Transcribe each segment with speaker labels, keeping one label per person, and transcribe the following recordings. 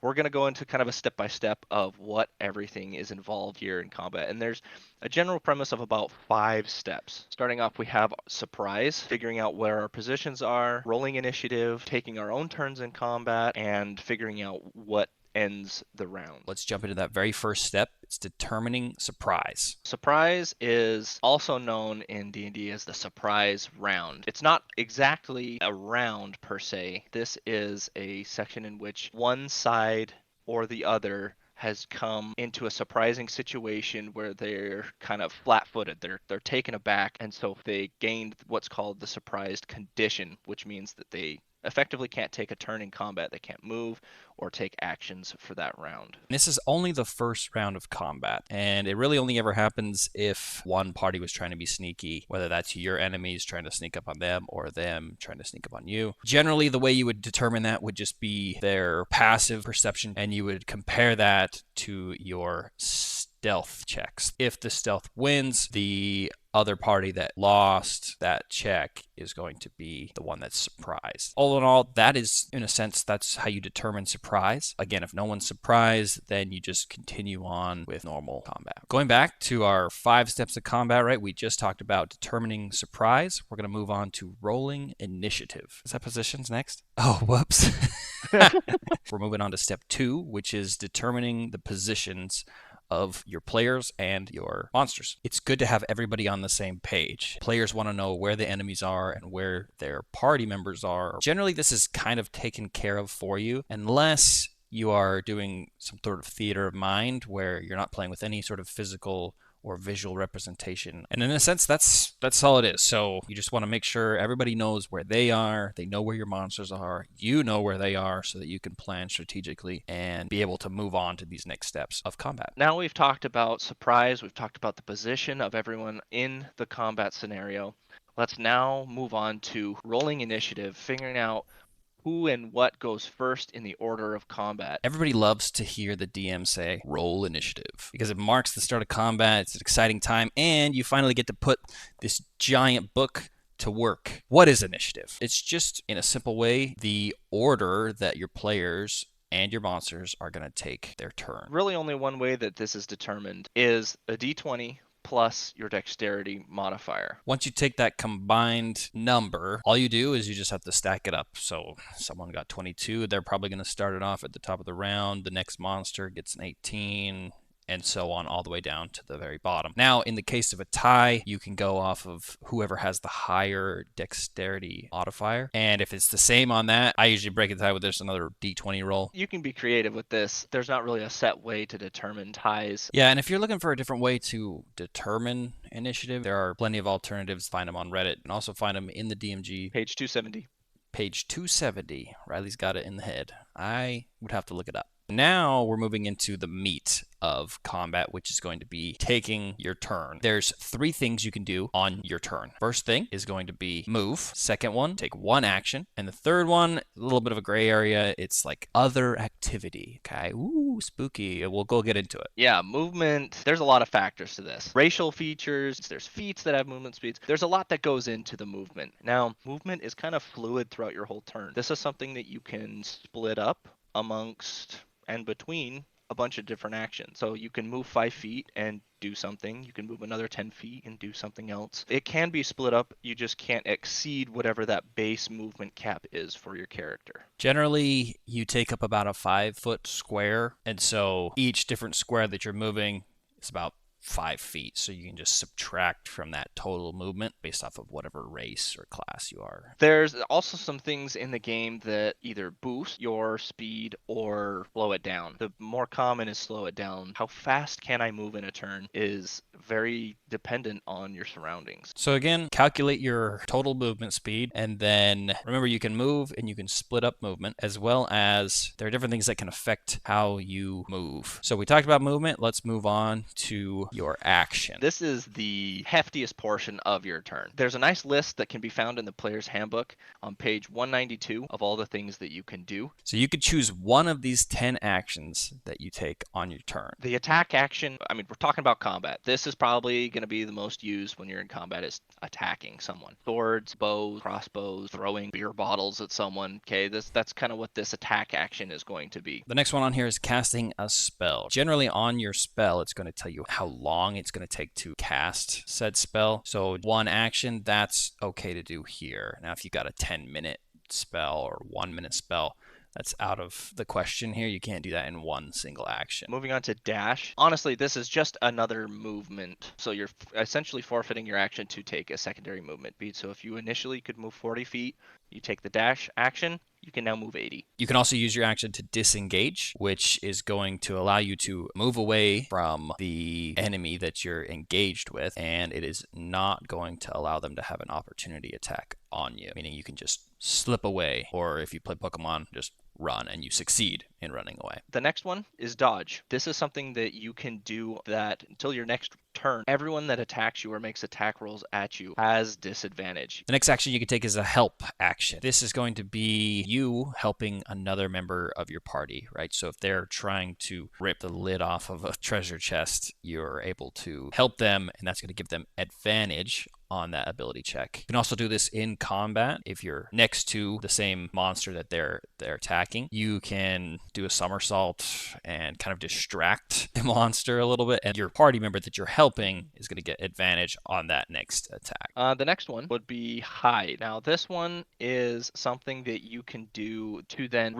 Speaker 1: We're going to go into kind of a step-by-step of what everything is involved here in combat. And there's a general premise of about 5 steps. Starting off, we have surprise, figuring out where our positions are, rolling initiative, taking our own turns in combat, and figuring out what ends the round.
Speaker 2: Let's jump into that very first step. It's determining surprise.
Speaker 1: Surprise is also known in D&D as the surprise round. It's not exactly a round per se. This is a section in which one side or the other has come into a surprising situation where they're kind of flat-footed. They're taken aback, and so they gained what's called the surprised condition, which means that they effectively can't take a turn in combat. They can't move or take actions for that round.
Speaker 2: This is only the first round of combat, and it really only ever happens if one party was trying to be sneaky, whether that's your enemies trying to sneak up on them or them trying to sneak up on you. Generally, the way you would determine that would just be their passive perception, and you would compare that to your stealth checks. If the stealth wins, the other party that lost that check is going to be the one that's surprised. All in all, that is, in a sense, that's how you determine surprise. Again, if no one's surprised, then you just continue on with normal combat. Going back to our 5 steps of combat, right? We just talked about determining surprise. We're going to move on to rolling initiative. Is that positions next? Oh, whoops. We're moving on to step 2, which is determining the positions of your players and your monsters. It's good to have everybody on the same page. Players want to know where the enemies are and where their party members are. Generally, this is kind of taken care of for you, unless you are doing some sort of theater of mind where you're not playing with any sort of physical or visual representation. And in a sense, that's all it is. So you just want to make sure everybody knows where they are, they know where your monsters are, you know where they are, so that you can plan strategically and be able to move on to these next steps of combat.
Speaker 1: Now we've talked about surprise, we've talked about the position of everyone in the combat scenario. Let's now move on to rolling initiative, figuring out who and what goes first in the order of combat.
Speaker 2: Everybody loves to hear the DM say, roll initiative, because it marks the start of combat. It's an exciting time, and you finally get to put this giant book to work. What is initiative? It's just, in a simple way, the order that your players and your monsters are going to take their turn.
Speaker 1: Really, only one way that this is determined is a d20 plus your dexterity modifier.
Speaker 2: Once you take that combined number, all you do is you just have to stack it up. So someone got 22, they're probably going to start it off at the top of the round. The next monster gets an 18, and so on, all the way down to the very bottom. Now, in the case of a tie, you can go off of whoever has the higher dexterity modifier. And if it's the same on that, I usually break the tie with just another d20 roll.
Speaker 1: You can be creative with this. There's not really a set way to determine ties.
Speaker 2: Yeah, and if you're looking for a different way to determine initiative, there are plenty of alternatives. Find them on Reddit and also find them in the DMG.
Speaker 1: Page 270.
Speaker 2: Page 270. Riley's got it in the head. I would have to look it up. Now we're moving into the meat of combat, which is going to be taking your turn. There's 3 things you can do on your turn. First thing is going to be move. Second one, take 1 action. And the third one, a little bit of a gray area. It's like other activity. Okay. Ooh, spooky. We'll go get into it.
Speaker 1: Yeah, movement. There's a lot of factors to this. Racial features, there's feats that have movement speeds. There's a lot that goes into the movement. Now, movement is kind of fluid throughout your whole turn. This is something that you can split up amongst and between a bunch of different actions. So you can move 5 feet and do something. You can move another 10 feet and do something else. It can be split up. You just can't exceed whatever that base movement cap is for your character.
Speaker 2: Generally, you take up about a 5-foot square. And so each different square that you're moving is about 5 feet. So you can just subtract from that total movement based off of whatever race or class you are.
Speaker 1: There's also some things in the game that either boost your speed or slow it down. The more common is slow it down. How fast can I move in a turn is very dependent on your surroundings.
Speaker 2: So again, calculate your total movement speed, and then remember you can move and you can split up movement, as well as there are different things that can affect how you move. So we talked about movement. Let's move on to your action.
Speaker 1: This is the heftiest portion of your turn. There's a nice list that can be found in the player's handbook on page 192 of all the things that you can do.
Speaker 2: So you could choose one of these 10 actions that you take on your turn.
Speaker 1: The attack action, I mean, we're talking about combat. This is probably going to be the most used when you're in combat, is attacking someone. Swords, bows, crossbows, throwing beer bottles at someone. Okay, that's kind of what this attack action is going to be.
Speaker 2: The next one on here is casting a spell. Generally on your spell, it's going to tell you how long it's going to take to cast said spell. So one action, that's okay to do here. Now, if you got a 10-minute spell or 1-minute spell, that's out of the question here. You can't do that in one single action.
Speaker 1: Moving on to dash. Honestly, this is just another movement. So you're essentially forfeiting your action to take a secondary movement beat. So if you initially could move 40 feet, you take the dash action, you can now move 80.
Speaker 2: You can also use your action to disengage, which is going to allow you to move away from the enemy that you're engaged with, and it is not going to allow them to have an opportunity attack on you, meaning you can just slip away, or if you play Pokemon, just run, and you succeed in running away.
Speaker 1: The next one is dodge. This is something that you can do that until your next turn. Everyone that attacks you or makes attack rolls at you has disadvantage.
Speaker 2: The next action you can take is a help action. This is going to be you helping another member of your party, right? So if they're trying to rip the lid off of a treasure chest, you're able to help them, and that's going to give them advantage on that ability check. You can also do this in combat. If you're next to the same monster that they're attacking, you can do a somersault and kind of distract the monster a little bit, and your party member that you're helping is going to get advantage on that next attack.
Speaker 1: The next one would be hide. Now this one is something that you can do to then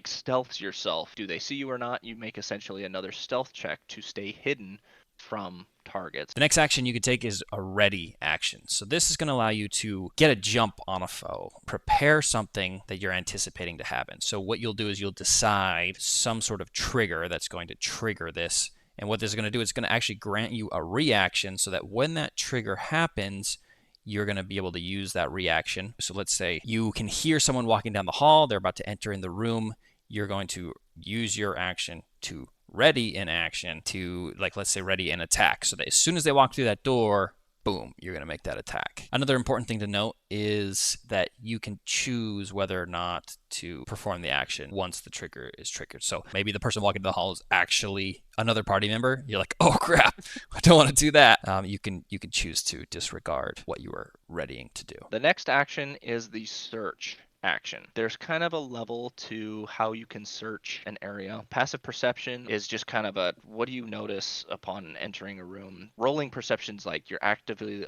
Speaker 1: stealth yourself. Do they see you or not? You make essentially another stealth check to stay hidden from targets.
Speaker 2: The next action you can take is a ready action. So this is going to allow you to get a jump on a foe, prepare something that you're anticipating to happen. So what you'll do is you'll decide some sort of trigger that's going to trigger this. And what this is going to do, it's going to actually grant you a reaction so that when that trigger happens, you're going to be able to use that reaction. So let's say you can hear someone walking down the hall, they're about to enter in the room. You're going to use your action to ready in action to, let's say, ready an attack. So that as soon as they walk through that door, boom, you're going to make that attack. Another important thing to note is that you can choose whether or not to perform the action once the trigger is triggered. So maybe the person walking to the hall is actually another party member. You're like, oh crap, I don't want to do that. You can choose to disregard what you are readying to do.
Speaker 1: The next action is the search action. There's kind of a level to how you can search an area. Passive perception is just kind of a, what do you notice upon entering a room? Rolling perception's like you're actively,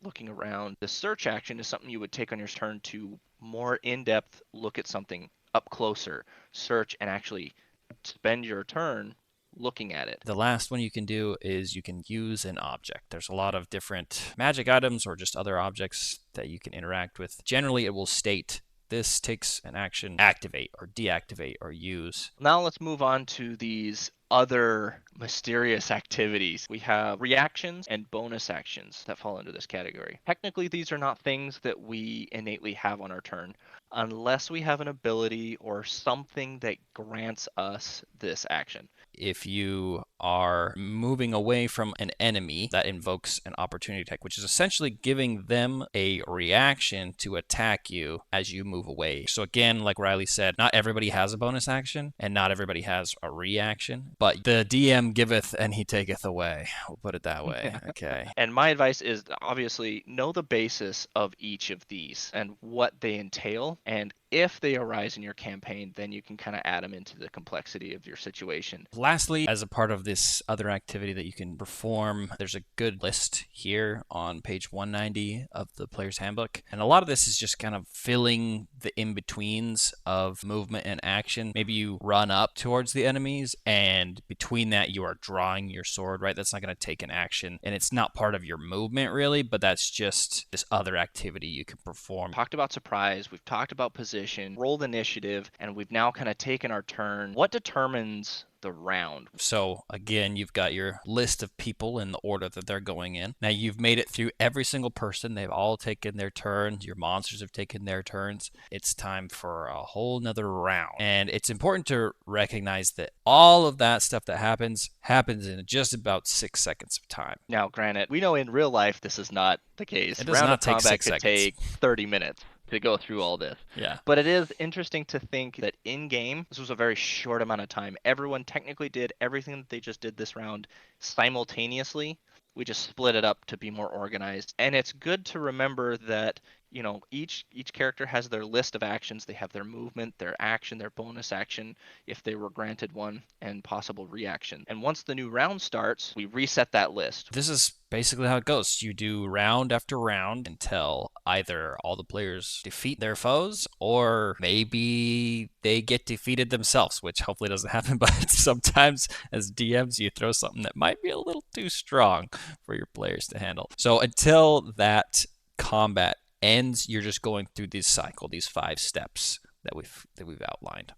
Speaker 1: looking around. The search action is something you would take on your turn to more in-depth look at something up closer, search, and actually spend your turn looking at it.
Speaker 2: The last one you can do is you can use an object. There's a lot of different magic items or just other objects that you can interact with. Generally, it will state this takes an action, activate or deactivate or use.
Speaker 1: Now let's move on to these other mysterious activities. We have reactions and bonus actions that fall into this category. Technically, these are not things that we innately have on our turn unless we have an ability or something that grants us this action.
Speaker 2: If you are moving away from an enemy, that invokes an opportunity attack, which is essentially giving them a reaction to attack you as you move away. So again, like Riley said, not everybody has a bonus action and not everybody has a reaction, but the DM giveth and he taketh away. We'll put it that way. Okay.
Speaker 1: And my advice is obviously know the basis of each of these and what they entail, and if they arise in your campaign, then you can kind of add them into the complexity of your situation.
Speaker 2: Lastly, as a part of this other activity that you can perform, there's a good list here on page 190 of the player's handbook. And a lot of this is just kind of filling the in-betweens of movement and action. Maybe you run up towards the enemies, and between that you are drawing your sword, right? That's not going to take an action, and it's not part of your movement really, but that's just this other activity you can perform.
Speaker 1: Talked about surprise, we've talked about position, rolled initiative, and we've now kind of taken our turn. What determines the round?
Speaker 2: So again, you've got your list of people in the order that they're going in. Now you've made it through every single person. They've all taken their turns. Your monsters have taken their turns. It's time for a whole nother round. And it's important to recognize that all of that stuff that happens in just about 6 seconds of time.
Speaker 1: Now, granted, we know in real life this is not the case.
Speaker 2: It does
Speaker 1: Round
Speaker 2: not
Speaker 1: of
Speaker 2: take
Speaker 1: combat
Speaker 2: 6
Speaker 1: could
Speaker 2: seconds.
Speaker 1: take 30 minutes to go through all this.
Speaker 2: Yeah.
Speaker 1: But it is interesting to think that in game, this was a very short amount of time. Everyone technically did everything that they just did this round simultaneously We just split it up to be more organized. And it's good to remember that, each character has their list of actions. They have their movement, their action, their bonus action, if they were granted one, and possible reaction. And once the new round starts, we reset that list.
Speaker 2: This is basically how it goes. You do round after round until either all the players defeat their foes or maybe they get defeated themselves, which hopefully doesn't happen. But sometimes as DMs, you throw something that might be a little too strong for your players to handle. So until that combat ends, you're just going through this cycle, these 5 steps that we've outlined.